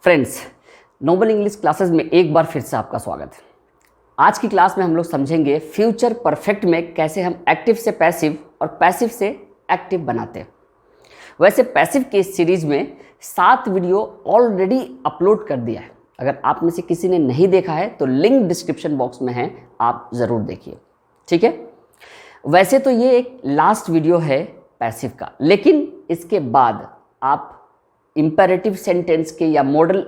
Friends, Nobel English classes में एक बार फिर से आपका स्वागत है। आज की क्लास में हम लोग समझेंगे फ्यूचर परफेक्ट में कैसे हम एक्टिव से पैसिव और पैसिव से एक्टिव बनाते हैं। वैसे पैसिव के इस सीरीज में 7 वीडियो ऑलरेडी अपलोड कर दिया है। अगर आप में से किसी ने नहीं देखा है तो लिंक डिस्क्रिप्शन बॉक्स में है, आप ज़रूर देखिए। ठीक है, वैसे तो ये एक लास्ट वीडियो है पैसिव का, लेकिन इसके बाद आप इंपेरेटिव सेंटेंस के या मॉडल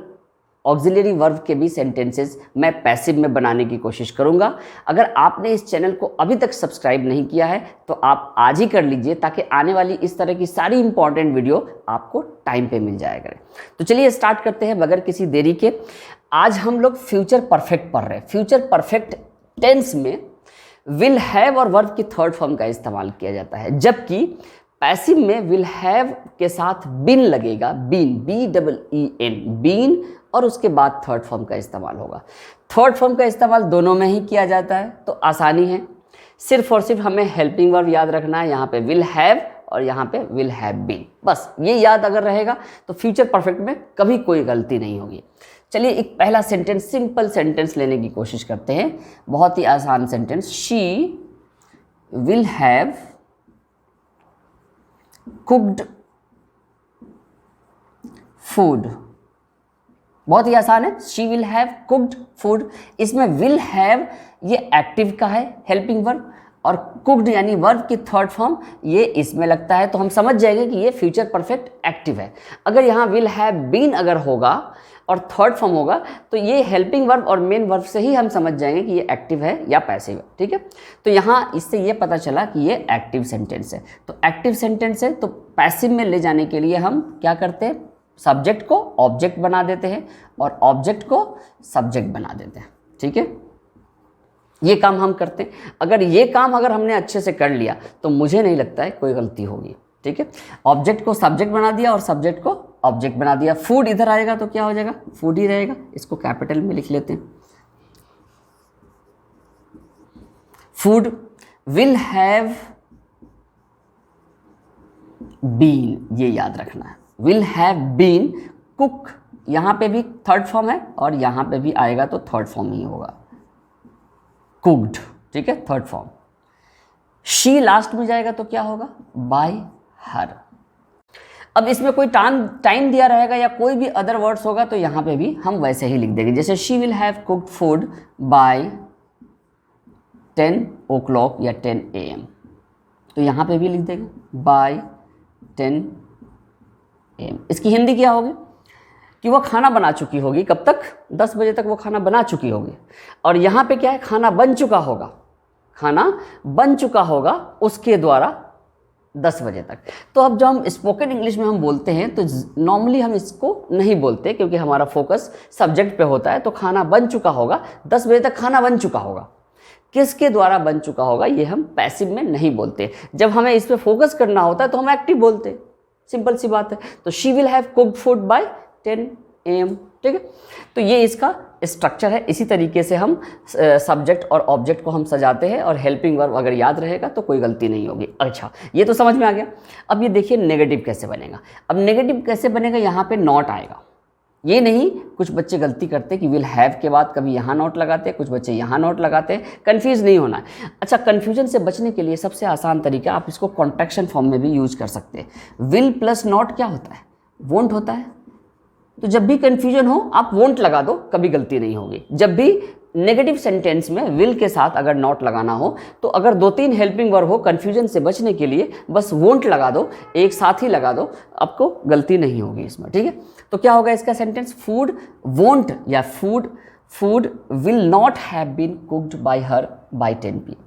ऑक्सिलरी वर्ब के भी सेंटेंसेस मैं पैसिव में बनाने की कोशिश करूंगा। अगर आपने इस चैनल को अभी तक सब्सक्राइब नहीं किया है तो आप आज ही कर लीजिए, ताकि आने वाली इस तरह की सारी इंपॉर्टेंट वीडियो आपको टाइम पे मिल जाया करे। तो चलिए स्टार्ट करते हैं बगैर किसी देरी के। आज हम लोग फ्यूचर परफेक्ट पढ़ रहे हैं। फ्यूचर परफेक्ट टेंस में विल हैव और वर्ब की थर्ड फॉर्म का इस्तेमाल किया जाता है, जबकि पैसिव में विल हैव के साथ बीन लगेगा, बीन, BEEN, बीन, और उसके बाद थर्ड फॉर्म का इस्तेमाल होगा। थर्ड फॉर्म का इस्तेमाल दोनों में ही किया जाता है, तो आसानी है। सिर्फ और सिर्फ हमें हेल्पिंग वर्ब याद रखना है, यहाँ पे विल हैव और यहाँ पे विल हैव बीन। बस ये याद अगर रहेगा तो फ्यूचर परफेक्ट में कभी कोई गलती नहीं होगी। चलिए एक पहला सेंटेंस, सिंपल सेंटेंस लेने की कोशिश करते हैं, बहुत ही आसान sentence. She will have cooked food. बहुत ही आसान है, she will have cooked food. इसमें विल हैव ये एक्टिव का है, हेल्पिंग वर्ब, और कुक्ड यानी वर्ब की थर्ड फॉर्म ये इसमें लगता है, तो हम समझ जाएंगे कि ये फ्यूचर परफेक्ट एक्टिव है। अगर यहाँ विल हैव बीन अगर होगा और थर्ड फॉर्म होगा तो ये हेल्पिंग वर्ब और मेन वर्ब से ही हम समझ जाएंगे कि ये एक्टिव है या पैसिव है। ठीक है, तो यहाँ इससे ये पता चला कि ये एक्टिव सेंटेंस है। तो एक्टिव सेंटेंस है तो पैसिव में ले जाने के लिए हम क्या करते हैं, सब्जेक्ट को ऑब्जेक्ट बना देते हैं और ऑब्जेक्ट को सब्जेक्ट बना देते हैं। ठीक है, ये काम हम करते हैं। अगर ये काम अगर हमने अच्छे से कर लिया तो मुझे नहीं लगता है कोई गलती होगी। ठीक है, ऑब्जेक्ट को सब्जेक्ट बना दिया और सब्जेक्ट को ऑब्जेक्ट बना दिया। फूड इधर आएगा तो क्या हो जाएगा, फूड ही रहेगा। इसको कैपिटल में लिख लेते हैं। फूड विल हैव बीन, ये याद रखना है, विल हैव बीन। कुक यहां पे भी थर्ड फॉर्म है और यहां पे भी आएगा तो थर्ड फॉर्म ही होगा, कुक्ड। ठीक है, थर्ड फॉर्म। शी लास्ट में जाएगा तो क्या होगा, बाय हर। अब इसमें कोई टाइम दिया रहेगा या कोई भी अदर वर्ड्स होगा तो यहाँ पे भी हम वैसे ही लिख देंगे, जैसे she will have cooked food by 10 o'clock या 10 AM, तो यहाँ पे भी लिख देंगे बाय 10 AM। इसकी हिंदी क्या होगी कि वो खाना बना चुकी होगी। कब तक, 10 बजे तक वो खाना बना चुकी होगी। और यहाँ पे क्या है, खाना बन चुका होगा, खाना बन चुका होगा उसके द्वारा 10 बजे तक। तो अब जब हम स्पोकन इंग्लिश में हम बोलते हैं तो नॉर्मली हम इसको नहीं बोलते, क्योंकि हमारा फोकस सब्जेक्ट पे होता है। तो खाना बन चुका होगा, 10 बजे तक खाना बन चुका होगा, किसके द्वारा बन चुका होगा, ये हम पैसिव में नहीं बोलते। जब हमें इस पे फोकस करना होता है तो हम एक्टिव बोलते हैं, सिंपल सी बात है। तो she will have cooked food by 10 AM। ठीक है, तो ये इसका स्ट्रक्चर है। इसी तरीके से हम सब्जेक्ट और ऑब्जेक्ट को हम सजाते हैं, और हेल्पिंग वर्ब अगर याद रहेगा तो कोई गलती नहीं होगी। अच्छा, ये तो समझ में आ गया। अब ये देखिए नेगेटिव कैसे बनेगा। अब नेगेटिव कैसे बनेगा, यहाँ पे नॉट आएगा। ये नहीं, कुछ बच्चे गलती करते कि विल हैव के बाद कभी यहाँ नोट लगाते हैं, कुछ बच्चे यहाँ नोट लगाते हैं। कन्फ्यूज नहीं होना है। अच्छा, कन्फ्यूजन से बचने के लिए सबसे आसान तरीका, आप इसको कॉन्ट्रैक्शन फॉर्म में भी यूज कर सकते हैं। विल प्लस नॉट क्या होता है, वोंट होता है। तो जब भी कन्फ्यूजन हो आप वोंट लगा दो, कभी गलती नहीं होगी। जब भी नेगेटिव सेंटेंस में विल के साथ अगर नॉट लगाना हो तो अगर 2-3 हेल्पिंग वर्ब हो, कन्फ्यूजन से बचने के लिए बस वोंट लगा दो, एक साथ ही लगा दो, आपको गलती नहीं होगी इसमें। ठीक है, तो क्या होगा इसका सेंटेंस, फूड वोंट या food will not have been cooked by her by 10 PM।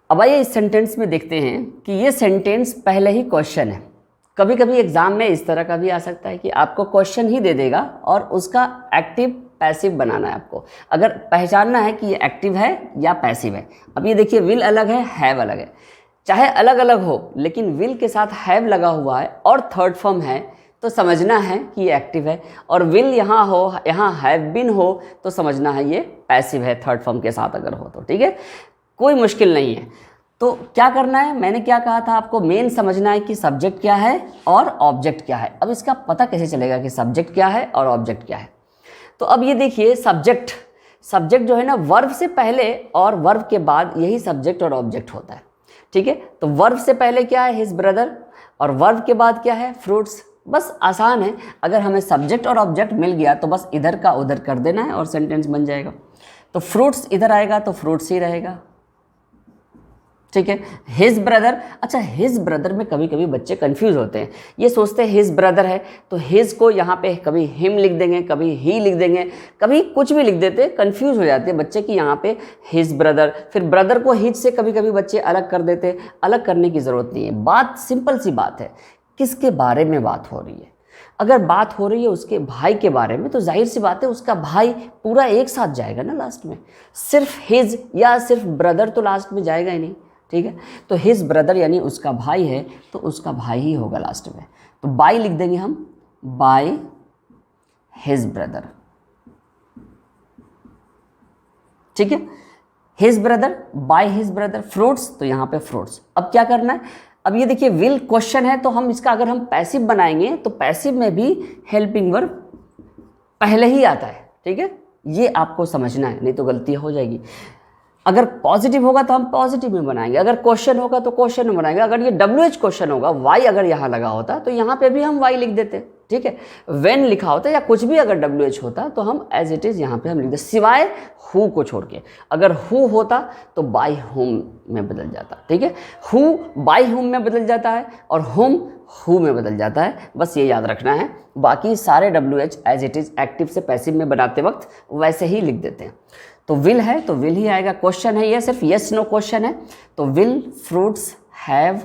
अब आइए इस सेंटेंस में देखते हैं कि ये सेंटेंस पहले ही क्वेश्चन है। कभी कभी एग्जाम में इस तरह का भी आ सकता है कि आपको क्वेश्चन ही दे देगा और उसका एक्टिव पैसिव बनाना है आपको। अगर पहचानना है कि ये एक्टिव है या पैसिव है। अब ये देखिए, विल अलग है, हैव अलग है। चाहे अलग अलग हो, लेकिन विल के साथ हैव लगा हुआ है और थर्ड फॉर्म है तो समझना है कि ये एक्टिव है, और विल यहाँ हो, यहाँ हैव बीन हो तो समझना है ये पैसिव है, थर्ड फॉर्म के साथ अगर हो तो। ठीक है, कोई मुश्किल नहीं है। तो क्या करना है, मैंने क्या कहा था आपको, मेन समझना है कि सब्जेक्ट क्या है और ऑब्जेक्ट क्या है। अब इसका पता कैसे चलेगा कि सब्जेक्ट क्या है और ऑब्जेक्ट क्या है। तो अब ये देखिए, सब्जेक्ट जो है ना, वर्ब से पहले और वर्ब के बाद यही सब्जेक्ट और ऑब्जेक्ट होता है, ठीक है। तो वर्ब से पहले क्या है, हिज ब्रदर, और वर्ब के बाद क्या है, फ्रूट्स। बस आसान है, अगर हमें सब्जेक्ट और ऑब्जेक्ट मिल गया तो बस इधर का उधर कर देना है और सेंटेंस बन जाएगा। तो फ्रूट्स इधर आएगा तो फ्रूट्स ही रहेगा, ठीक है। हिज ब्रदर, अच्छा हिज ब्रदर में कभी कभी बच्चे कंफ्यूज होते हैं, ये सोचते हैं हिज ब्रदर है तो हिज को यहाँ पे कभी हिम लिख देंगे, कभी ही लिख देंगे, कभी कुछ भी लिख देते हैं, कंफ्यूज हो जाते हैं बच्चे कि यहाँ पे हिज ब्रदर, फिर ब्रदर को हिज से कभी कभी बच्चे अलग कर देते हैं। अलग करने की ज़रूरत नहीं है, बात सिंपल सी बात है, किसके बारे में बात हो रही है। अगर बात हो रही है उसके भाई के बारे में तो जाहिर सी बात है उसका भाई पूरा एक साथ जाएगा ना लास्ट में, सिर्फ हिज या सिर्फ ब्रदर तो लास्ट में जाएगा ही नहीं, ठीक है। तो हिज ब्रदर यानी उसका भाई है तो उसका भाई ही होगा लास्ट में, तो बाय लिख देंगे हम, बाय हिज ब्रदर, ठीक है। His brother, bye his brother. Fruits, तो यहाँ पे फ्रूट्स। अब क्या करना है, अब ये देखिए विल क्वेश्चन है तो हम इसका अगर हम पैसिव बनाएंगे तो पैसिव में भी हेल्पिंग वर्ब पहले ही आता है, ठीक है। ये आपको समझना है, नहीं तो गलती हो जाएगी। अगर पॉजिटिव होगा तो हम पॉजिटिव में बनाएंगे, अगर क्वेश्चन होगा तो क्वेश्चन में बनाएंगे। अगर ये WH क्वेश्चन होगा, वाई अगर यहाँ लगा होता तो यहाँ पे भी हम वाई लिख देते, ठीक है। व्हेन लिखा होता या कुछ भी अगर WH होता तो हम एज इट इज़ यहाँ पे हम लिख देते, सिवाय हु को छोड़ के। अगर हु होता तो बाय हुम में बदल जाता, ठीक है। हु बाय हुम में बदल जाता है और हुम हु में बदल जाता है, बस ये याद रखना है। बाकी सारे WH as it is active से पैसिव में बनाते वक्त वैसे ही लिख देते हैं। तो विल है तो विल ही आएगा। क्वेश्चन है, ये सिर्फ यस नो क्वेश्चन है, तो will fruits have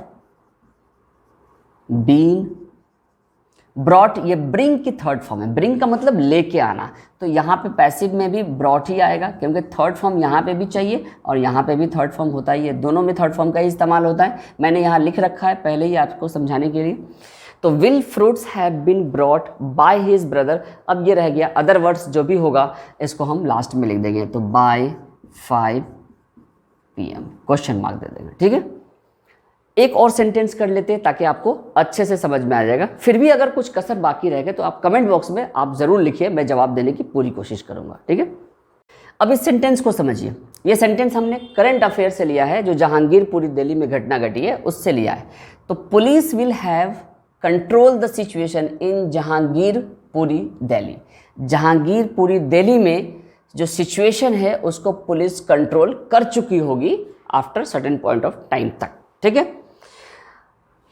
been brought. ये ब्रिंग की थर्ड फॉर्म है, ब्रिंग का मतलब लेके आना, तो यहाँ पे पैसिव में भी ब्रॉट ही आएगा क्योंकि थर्ड फॉर्म यहाँ पे भी चाहिए और यहाँ पे भी थर्ड फॉर्म होता ही है, दोनों में थर्ड फॉर्म का ही इस्तेमाल होता है। मैंने यहाँ लिख रखा है पहले ही आपको समझाने के लिए। तो will fruits have been brought by his brother. अब ये रह गया अदर वर्ड्स, जो भी होगा इसको हम लास्ट में लिख देंगे, तो बाय 5 PM क्वेश्चन मार्क दे देंगे, ठीक है। एक और सेंटेंस कर लेते हैं ताकि आपको अच्छे से समझ में आ जाएगा। फिर भी अगर कुछ कसर बाकी रह गए तो आप कमेंट बॉक्स में आप ज़रूर लिखिए, मैं जवाब देने की पूरी कोशिश करूँगा, ठीक है। अब इस सेंटेंस को समझिए। ये सेंटेंस हमने करंट अफेयर से लिया है, जो जहांगीरपुरी दिल्ली में घटना घटी है उससे लिया है। तो police will have control the situation in Jahangirpuri Delhi. Jahangirpuri Delhi में जो सिचुएशन है उसको पुलिस कंट्रोल कर चुकी होगी after certain point of time तक, ठीक है।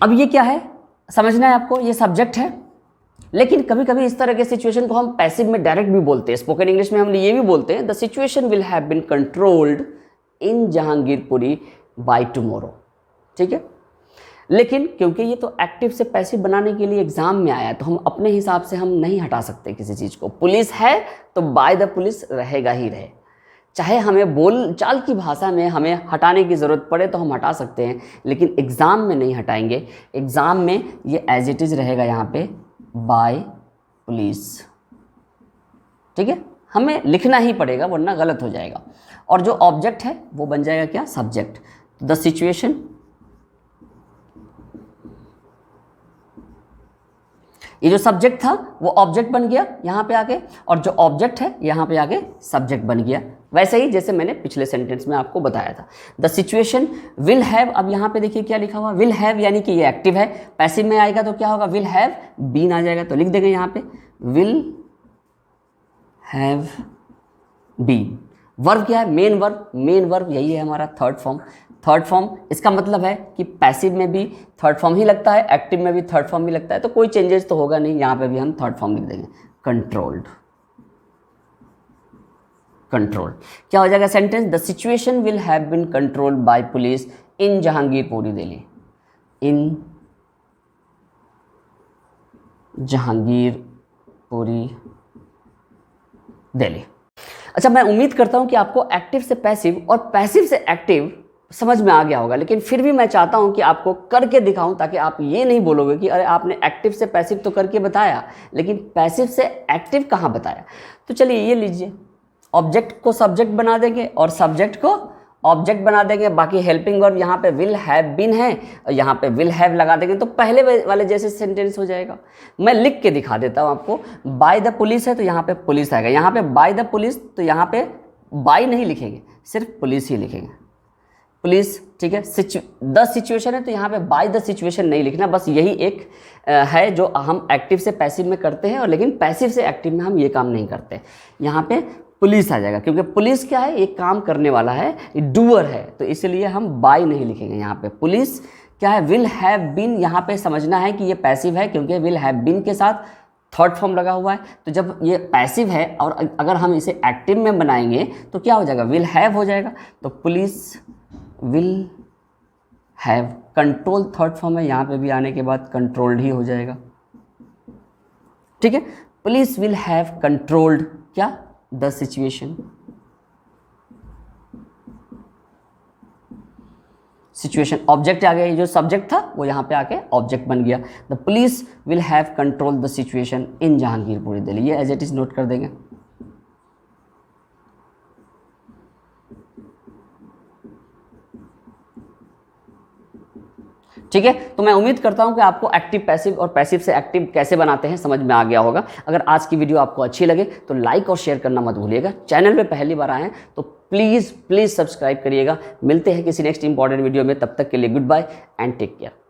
अब ये क्या है समझना है आपको, ये सब्जेक्ट है, लेकिन कभी कभी इस तरह के सिचुएशन को हम पैसिव में डायरेक्ट भी बोलते हैं। स्पोकन इंग्लिश में हम ये भी बोलते हैं, the situation will have been controlled in Jahangirpuri by tomorrow, ठीक है। लेकिन क्योंकि ये तो एक्टिव से पैसिव बनाने के लिए एग्जाम में आया है तो हम अपने हिसाब से हम नहीं हटा सकते किसी चीज़ को। पुलिस है तो बाय द पुलिस रहेगा ही रहे, चाहे हमें बोल चाल की भाषा में हमें हटाने की ज़रूरत पड़े तो हम हटा सकते हैं, लेकिन एग्ज़ाम में नहीं हटाएंगे। एग्ज़ाम में ये एज इट इज़ रहेगा यहाँ पे बाय पुलिस, ठीक है। हमें लिखना ही पड़ेगा वरना गलत हो जाएगा। और जो ऑब्जेक्ट है वो बन जाएगा क्या, सब्जेक्ट। द सिचुएशन, ये जो सब्जेक्ट था वो ऑब्जेक्ट बन गया यहाँ पे आके, और जो ऑब्जेक्ट है यहाँ पे आके सब्जेक्ट बन गया, वैसे ही जैसे मैंने पिछले सेंटेंस में आपको बताया था। द सिचुएशन विल हैव, अब यहाँ पे देखिए क्या लिखा हुआ, विल हैव यानी कि ये एक्टिव है, पैसिव में आएगा तो क्या होगा, विल हैव बीन आ जाएगा, तो लिख देंगे यहाँ पे विल हैव बीन। वर्ब क्या है, मेन वर्ब, मेन वर्ब यही है हमारा थर्ड फॉर्म। थर्ड फॉर्म इसका मतलब है कि पैसिव में भी थर्ड फॉर्म ही लगता है, एक्टिव में भी थर्ड फॉर्म ही लगता है, तो कोई चेंजेस तो होगा नहीं। यहाँ पे भी हम थर्ड फॉर्म लिख देंगे, कंट्रोल्ड। कंट्रोल्ड क्या हो जाएगा sentence, the situation will have been controlled by police in Jahangirpuri Delhi, in Jahangirpuri Delhi. अच्छा, मैं उम्मीद करता हूं कि आपको एक्टिव से पैसिव और पैसिव से एक्टिव समझ में आ गया होगा, लेकिन फिर भी मैं चाहता हूं कि आपको करके दिखाऊं ताकि आप ये नहीं बोलोगे कि अरे आपने एक्टिव से पैसिव तो करके बताया लेकिन पैसिव से एक्टिव कहाँ बताया। तो चलिए ये लीजिए, ऑब्जेक्ट को सब्जेक्ट बना देंगे और सब्जेक्ट को ऑब्जेक्ट बना देंगे, बाकी हेल्पिंग वर्ब यहाँ पे विल हैव बीन है और यहाँ पे विल हैव लगा देंगे तो पहले वाले जैसे सेंटेंस हो जाएगा। मैं लिख के दिखा देता हूँ आपको। बाय द पुलिस है तो यहाँ पे पुलिस आएगा, यहाँ पे बाय द पुलिस तो यहाँ पे बाय नहीं लिखेंगे, सिर्फ पुलिस ही लिखेंगे, पुलिस, ठीक है। द सिचुएशन है तो यहाँ पे बाय द सिचुएशन नहीं लिखना, बस यही एक है जो हम एक्टिव से पैसिव में करते हैं, और लेकिन पैसिव से एक्टिव में हम ये काम नहीं करते। यहाँ पे पुलिस आ जाएगा क्योंकि पुलिस क्या है, एक काम करने वाला है, ये डूअर है, तो इसलिए हम बाय नहीं लिखेंगे। यहाँ पे पुलिस क्या है, विल हैव बीन, यहाँ पे समझना है कि ये पैसिव है क्योंकि विल हैव बीन के साथ थर्ड फॉर्म लगा हुआ है। तो जब ये पैसिव है और अगर हम इसे एक्टिव में बनाएंगे तो क्या हो जाएगा, विल हैव हो जाएगा। तो police will have, control third form है, यहाँ पे भी आने के बाद कंट्रोल्ड ही हो जाएगा, ठीक है। पुलिस विल हैव कंट्रोल्ड क्या, द सिचुएशन। सिचुएशन ऑब्जेक्ट आ गया, ये जो सब्जेक्ट था वो यहाँ पे आके ऑब्जेक्ट बन गया। The police will have control the situation in Jahangirpuri Delhi, ये एज इट इज नोट कर देंगे। ठीक है, तो मैं उम्मीद करता हूं कि आपको एक्टिव पैसिव और पैसिव से एक्टिव कैसे बनाते हैं समझ में आ गया होगा। अगर आज की वीडियो आपको अच्छी लगे तो लाइक और शेयर करना मत भूलिएगा। चैनल पे पहली बार आए हैं तो प्लीज़ सब्सक्राइब करिएगा। मिलते हैं किसी नेक्स्ट इंपॉर्टेंट वीडियो में, तब तक के लिए goodbye and take care.